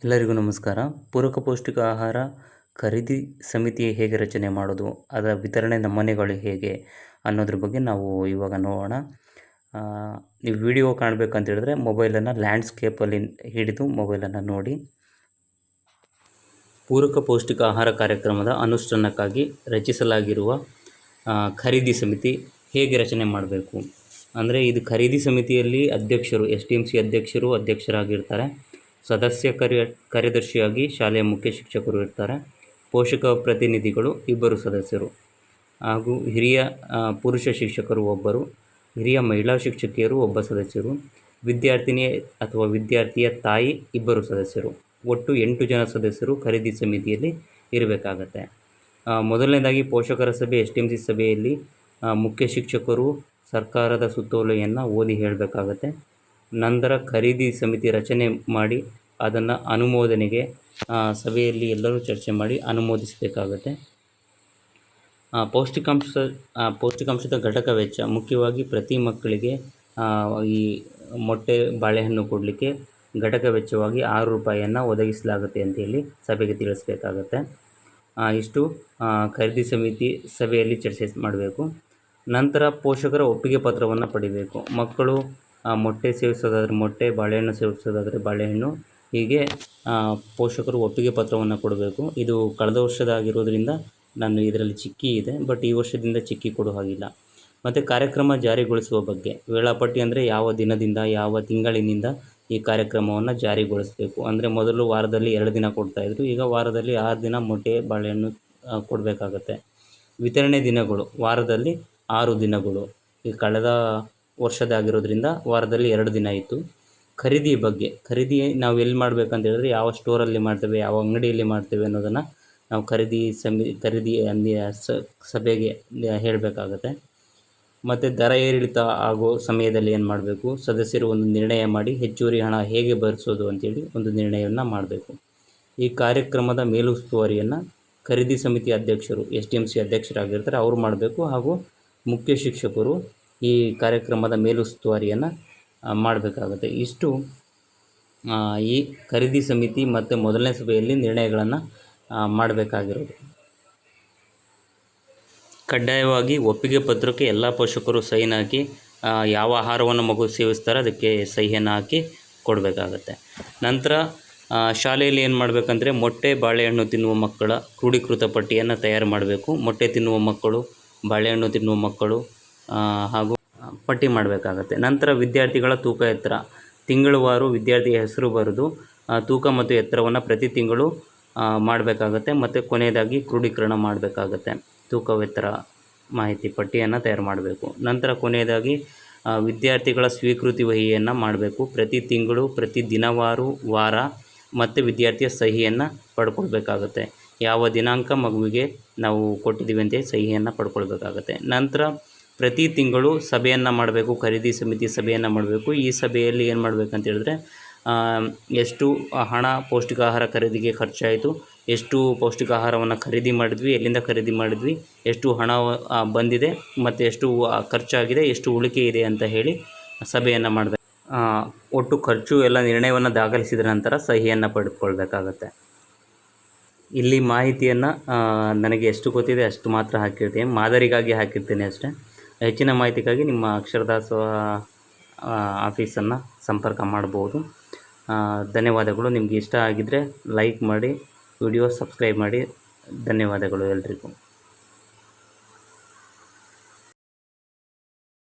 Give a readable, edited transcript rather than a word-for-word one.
ಎಲ್ಲರಿಗೂ ನಮಸ್ಕಾರ. ಪೂರಕ ಪೌಷ್ಟಿಕ ಆಹಾರ ಖರೀದಿ ಸಮಿತಿ ಹೇಗೆ ರಚನೆ ಮಾಡೋದು, ಅದರ ವಿತರಣೆ ನಮೂನೆಗಳು ಹೇಗೆ ಅನ್ನೋದ್ರ ಬಗ್ಗೆ ನಾವು ಇವಾಗ ನೋಡೋಣ. ನೀವು ವಿಡಿಯೋ ಕಾಣಬೇಕಂತ ಹೇಳಿದ್ರೆ ಮೊಬೈಲನ್ನು ಲ್ಯಾಂಡ್ಸ್ಕೇಪಲ್ಲಿ ಹಿಡಿದು ಮೊಬೈಲನ್ನು ನೋಡಿ. ಪೂರಕ ಪೌಷ್ಟಿಕ ಆಹಾರ ಕಾರ್ಯಕ್ರಮದ ಅನುಷ್ಠಾನಕ್ಕಾಗಿ ರಚಿಸಲಾಗಿರುವ ಖರೀದಿ ಸಮಿತಿ ಹೇಗೆ ರಚನೆ ಮಾಡಬೇಕು ಅಂದರೆ, ಇದು ಖರೀದಿ ಸಮಿತಿಯಲ್ಲಿ ಅಧ್ಯಕ್ಷರು STMC ಅಧ್ಯಕ್ಷರಾಗಿರ್ತಾರೆ. ಸದಸ್ಯ ಕಾರ್ಯದರ್ಶಿಯಾಗಿ ಶಾಲೆಯ ಮುಖ್ಯ ಶಿಕ್ಷಕರು ಇರ್ತಾರೆ. ಪೋಷಕ ಪ್ರತಿನಿಧಿಗಳು 2 ಸದಸ್ಯರು ಹಾಗೂ ಹಿರಿಯ ಪುರುಷ ಶಿಕ್ಷಕರು 1, ಹಿರಿಯ ಮಹಿಳಾ ಶಿಕ್ಷಕಿಯರು 1 ಸದಸ್ಯರು, ವಿದ್ಯಾರ್ಥಿನಿ ಅಥವಾ ವಿದ್ಯಾರ್ಥಿಯ ತಾಯಿ 2 ಸದಸ್ಯರು. ಒಟ್ಟು 8 ಜನ ಸದಸ್ಯರು ಖರೀದಿ ಸಮಿತಿಯಲ್ಲಿ ಇರಬೇಕಾಗತ್ತೆ. ಮೊದಲನೇದಾಗಿ ಪೋಷಕರ ಸಭೆ STMC ಸಭೆಯಲ್ಲಿ ಮುಖ್ಯ ಶಿಕ್ಷಕರು ಸರ್ಕಾರದ ಸುತ್ತೋಲೆಯನ್ನು ಓದಿ ಹೇಳಬೇಕಾಗತ್ತೆ. ನಂತರ ಖರೀದಿ ಸಮಿತಿ ರಚನೆ ಮಾಡಿ ಅದನ್ನು ಅನುಮೋದನೆಗೆ ಸಭೆಯಲ್ಲಿ ಎಲ್ಲರೂ ಚರ್ಚೆ ಮಾಡಿ ಅನುಮೋದಿಸಬೇಕಾಗತ್ತೆ. ಪೌಷ್ಟಿಕಾಂಶದ ಘಟಕ ವೆಚ್ಚ ಮುಖ್ಯವಾಗಿ ಪ್ರತಿ ಮಕ್ಕಳಿಗೆ ಈ ಮೊಟ್ಟೆ ಬಾಳೆಹಣ್ಣು ಕೊಡಲಿಕ್ಕೆ ಘಟಕ ವೆಚ್ಚವಾಗಿ ₹6 ಒದಗಿಸಲಾಗುತ್ತೆ ಅಂತೇಳಿ ಸಭೆಗೆ ತಿಳಿಸ್ಬೇಕಾಗತ್ತೆ. ಇಷ್ಟು ಖರೀದಿ ಸಮಿತಿ ಸಭೆಯಲ್ಲಿ ಚರ್ಚೆ ಮಾಡಬೇಕು. ನಂತರ ಪೋಷಕರ ಒಪ್ಪಿಗೆ ಪತ್ರವನ್ನು ಪಡಿಬೇಕು. ಮಕ್ಕಳು ಮೊಟ್ಟೆ ಸೇವಿಸೋದಾದರೆ ಮೊಟ್ಟೆ, ಬಾಳೆಹಣ್ಣು ಸೇವಿಸೋದಾದರೆ ಬಾಳೆಹಣ್ಣು, ಹೀಗೆ ಪೋಷಕರು ಒಪ್ಪಿಗೆ ಪತ್ರವನ್ನು ಕೊಡಬೇಕು. ಇದು ಕಳೆದ ವರ್ಷದಾಗಿರೋದ್ರಿಂದ ನಾನು ಇದರಲ್ಲಿ ಚಿಕ್ಕಿ ಇದೆ, ಬಟ್ ಈ ವರ್ಷದಿಂದ ಚಿಕ್ಕಿ ಕೊಡೋ ಹಾಗಿಲ್ಲ. ಮತ್ತು ಕಾರ್ಯಕ್ರಮ ಜಾರಿಗೊಳಿಸುವ ಬಗ್ಗೆ ವೇಳಾಪಟ್ಟಿ ಅಂದರೆ ಯಾವ ದಿನದಿಂದ ಯಾವ ತಿಂಗಳಿನಿಂದ ಈ ಕಾರ್ಯಕ್ರಮವನ್ನು ಜಾರಿಗೊಳಿಸಬೇಕು. ಅಂದರೆ ಮೊದಲು ವಾರದಲ್ಲಿ 2 ದಿನ ಕೊಡ್ತಾಯಿದ್ರು, ಈಗ ವಾರದಲ್ಲಿ 6 ದಿನ ಮೊಟ್ಟೆ ಬಾಳೆಹಣ್ಣು ಕೊಡಬೇಕಾಗತ್ತೆ. ವಿತರಣೆ ದಿನಗಳು ವಾರದಲ್ಲಿ 6 ದಿನಗಳು, ಈ ಕಳೆದ ವರ್ಷದಾಗಿರೋದ್ರಿಂದ ವಾರದಲ್ಲಿ 2 ದಿನ ಇತ್ತು. ಖರೀದಿ ಬಗ್ಗೆ, ಖರೀದಿ ನಾವು ಎಲ್ಲಿ ಮಾಡಬೇಕಂತ ಹೇಳಿದ್ರೆ ಯಾವ ಸ್ಟೋರಲ್ಲಿ ಮಾಡ್ತೇವೆ, ಯಾವ ಅಂಗಡಿಯಲ್ಲಿ ಮಾಡ್ತೇವೆ ಅನ್ನೋದನ್ನು ನಾವು ಖರೀದಿ ಸಭೆಗೆ ಹೇಳಬೇಕಾಗತ್ತೆ. ಮತ್ತು ದರ ಏರಿಳಿತ ಆಗೋ ಸಮಯದಲ್ಲಿ ಏನು ಮಾಡಬೇಕು, ಸದಸ್ಯರು ಒಂದು ನಿರ್ಣಯ ಮಾಡಿ ಹೆಚ್ಚುವರಿ ಹಣ ಹೇಗೆ ಭರಿಸೋದು ಅಂತೇಳಿ ಒಂದು ನಿರ್ಣಯವನ್ನು ಮಾಡಬೇಕು. ಈ ಕಾರ್ಯಕ್ರಮದ ಮೇಲುಸ್ತುವಾರಿಯನ್ನು ಖರೀದಿ ಸಮಿತಿ ಅಧ್ಯಕ್ಷರು STMC ಅಧ್ಯಕ್ಷರಾಗಿರ್ತಾರೆ, ಅವರು ಮಾಡಬೇಕು. ಹಾಗೂ ಮುಖ್ಯ ಶಿಕ್ಷಕರು ಈ ಕಾರ್ಯಕ್ರಮದ ಮೇಲುಸ್ತುವಾರಿಯನ್ನು ಮಾಡಬೇಕಾಗುತ್ತೆ. ಇಷ್ಟು ಈ ಖರೀದಿ ಸಮಿತಿ ಮತ್ತು ಮೊದಲನೇ ಸಭೆಯಲ್ಲಿ ನಿರ್ಣಯಗಳನ್ನು ಮಾಡಬೇಕಾಗಿರೋದು. ಕಡ್ಡಾಯವಾಗಿ ಒಪ್ಪಿಗೆ ಪತ್ರಕ್ಕೆ ಎಲ್ಲ ಪೋಷಕರು ಸೈನ್ ಹಾಕಿ ಯಾವ ಆಹಾರವನ್ನು ಮಗು ಸೇವಿಸ್ತಾರೆ ಅದಕ್ಕೆ ಸಹಿಯನ್ನು ಹಾಕಿ ಕೊಡಬೇಕಾಗತ್ತೆ. ನಂತರ ಶಾಲೆಯಲ್ಲಿ ಏನು ಮಾಡಬೇಕಂದ್ರೆ ಮೊಟ್ಟೆ ಬಾಳೆಹಣ್ಣು ತಿನ್ನುವ ಮಕ್ಕಳ ಕ್ರೋಢೀಕೃತ ಪಟ್ಟಿಯನ್ನು ತಯಾರು ಮಾಡಬೇಕು. ಮೊಟ್ಟೆ ತಿನ್ನುವ ಮಕ್ಕಳು, ಬಾಳೆಹಣ್ಣು ತಿನ್ನುವ ಮಕ್ಕಳು ಹಾಗೂ ಪಟ್ಟಿ ಮಾಡಬೇಕಾಗತ್ತೆ. ನಂತರ ವಿದ್ಯಾರ್ಥಿಗಳ ತೂಕ ಎತ್ತರ ತಿಂಗಳುವಾರು ವಿದ್ಯಾರ್ಥಿಯ ಹೆಸರು ಬರೆದು ತೂಕ ಮತ್ತು ಎತ್ತರವನ್ನು ಪ್ರತಿ ತಿಂಗಳು ಮಾಡಬೇಕಾಗತ್ತೆ. ಮತ್ತು ಕೊನೆಯದಾಗಿ ಕ್ರೋಢೀಕರಣ ಮಾಡಬೇಕಾಗತ್ತೆ. ತೂಕ ಎತ್ತರ ಮಾಹಿತಿ ಪಟ್ಟಿಯನ್ನು ತಯಾರು ಮಾಡಬೇಕು. ನಂತರ ಕೊನೆಯದಾಗಿ ವಿದ್ಯಾರ್ಥಿಗಳ ಸ್ವೀಕೃತಿ ವಹಿಯನ್ನು ಮಾಡಬೇಕು. ಪ್ರತಿ ತಿಂಗಳು, ಪ್ರತಿ ದಿನವಾರು, ವಾರ ಮತ್ತು ವಿದ್ಯಾರ್ಥಿಯ ಸಹಿಯನ್ನು ಪಡ್ಕೊಳ್ಬೇಕಾಗತ್ತೆ. ಯಾವ ದಿನಾಂಕ ಮಗುವಿಗೆ ನಾವು ಕೊಟ್ಟಿದ್ದೀವಿ ಅಂತೇಳಿ ಸಹಿಯನ್ನು ಪಡ್ಕೊಳ್ಬೇಕಾಗತ್ತೆ. ನಂತರ ಪ್ರತಿ ತಿಂಗಳು ಸಭೆಯನ್ನು ಮಾಡಬೇಕು, ಖರೀದಿ ಸಮಿತಿ ಸಭೆಯನ್ನು ಮಾಡಬೇಕು. ಈ ಸಭೆಯಲ್ಲಿ ಏನು ಮಾಡಬೇಕಂತ ಹೇಳಿದ್ರೆ ಎಷ್ಟು ಹಣ ಪೌಷ್ಟಿಕ ಆಹಾರ ಖರೀದಿಗೆ ಖರ್ಚಾಯಿತು, ಎಷ್ಟು ಪೌಷ್ಟಿಕ ಆಹಾರವನ್ನು ಖರೀದಿ ಮಾಡಿದ್ವಿ, ಎಲ್ಲಿಂದ ಖರೀದಿ ಮಾಡಿದ್ವಿ, ಎಷ್ಟು ಹಣ ಬಂದಿದೆ ಮತ್ತು ಎಷ್ಟು ಖರ್ಚಾಗಿದೆ, ಎಷ್ಟು ಉಳಿಕೆ ಇದೆ ಅಂತ ಹೇಳಿ ಸಭೆಯನ್ನು ಮಾಡಬೇಕು. ಒಟ್ಟು ಖರ್ಚು ಎಲ್ಲ ನಿರ್ಣಯವನ್ನು ದಾಖಲಿಸಿದ ನಂತರ ಸಹಿಯನ್ನು ಪಡೆದುಕೊಳ್ಬೇಕಾಗತ್ತೆ. ಇಲ್ಲಿ ಮಾಹಿತಿಯನ್ನು ನನಗೆ ಎಷ್ಟು ಗೊತ್ತಿದೆ ಅಷ್ಟು ಮಾತ್ರ ಹಾಕಿರ್ತೀನಿ, ಮಾದರಿಗಾಗಿ ಹಾಕಿರ್ತೀನಿ ಅಷ್ಟೇ. ಹೆಚ್ಚಿನ ಮಾಹಿತಿಗಾಗಿ ನಿಮ್ಮ ಅಕ್ಷರದಾಸ ಆಫೀಸನ್ನು ಸಂಪರ್ಕ ಮಾಡ್ಬೋದು. ಧನ್ಯವಾದಗಳು. ನಿಮಗೆ ಇಷ್ಟ ಆಗಿದ್ದರೆ ಲೈಕ್ ಮಾಡಿ, ವಿಡಿಯೋ ಸಬ್ಸ್ಕ್ರೈಬ್ ಮಾಡಿ. ಧನ್ಯವಾದಗಳು ಎಲ್ರಿಗೂ.